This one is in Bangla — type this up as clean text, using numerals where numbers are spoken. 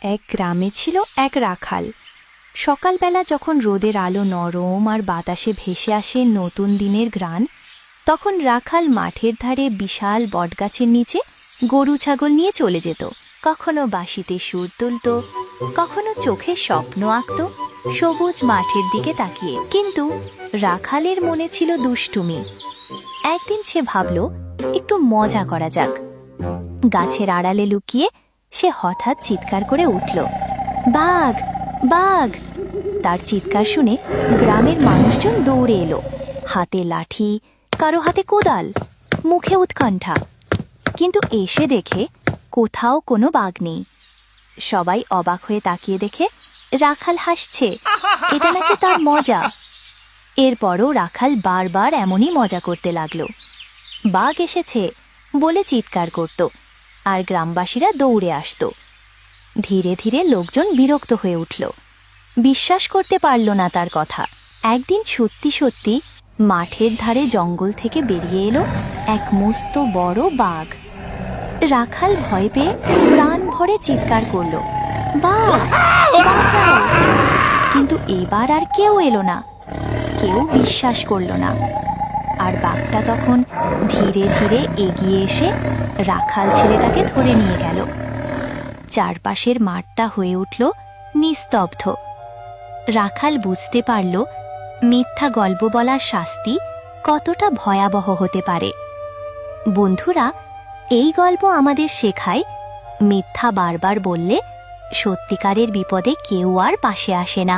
এক গ্রামে ছিল এক রাখাল। সকালবেলা যখন রোদের আলো নরম আর বাতাসে ভেসে আসে নতুন দিনের ঘ্রাণ, তখন রাখাল মাঠের ধারে বিশাল বটগাছের নিচে গরু ছাগল নিয়ে চলে যেত। কখনো বাঁশিতে সুর তুলত, কখনো চোখে স্বপ্ন আঁকত সবুজ মাঠের দিকে তাকিয়ে। কিন্তু রাখালের মনে ছিল দুষ্টুমি। একদিন সে ভাবল, একটু মজা করা যাক। গাছের আড়ালে লুকিয়ে সে হঠাৎ চিৎকার করে উঠল, বাঘ বাঘ! তার চিৎকার শুনে গ্রামের মানুষজন দৌড়ে এলো, হাতে লাঠি, কারো হাতে কোদাল, মুখে উৎকণ্ঠা। কিন্তু এসে দেখে কোথাও কোনো বাঘ নেই। সবাই অবাক হয়ে তাকিয়ে দেখে রাখাল হাসছে, এটা নাকি তার মজা। এরপরও রাখাল বারবার এমনই মজা করতে লাগলো। বাঘ এসেছে বলে চিৎকার করত, আর গ্রামবাসীরা দৌড়ে আসত। ধীরে ধীরে লোকজন বিরক্ত হয়ে উঠল, বিশ্বাস করতে পারল না তার কথা। একদিন সত্যি সত্যি মাঠের ধারে জঙ্গল থেকে বেরিয়ে এলো এক মস্ত বড় বাঘ। রাখাল ভয় পেয়ে প্রাণ ভরে চিৎকার করল, বাঘ বাঁচাও! কিন্তু এবার আর কেউ এলো না, কেউ বিশ্বাস করল না। আর বাঘটা তখন ধীরে ধীরে এগিয়ে এসে রাখাল ছেলেটাকে ধরে নিয়ে গেল। চারপাশের মাঠটা হয়ে উঠল নিস্তব্ধ। রাখাল বুঝতে পারল মিথ্যা গল্প বলার শাস্তি কতটা ভয়াবহ হতে পারে। বন্ধুরা, এই গল্প আমাদের শেখায়, মিথ্যা বারবার বললে সত্যিকারের বিপদে কেউ আর পাশে আসে না।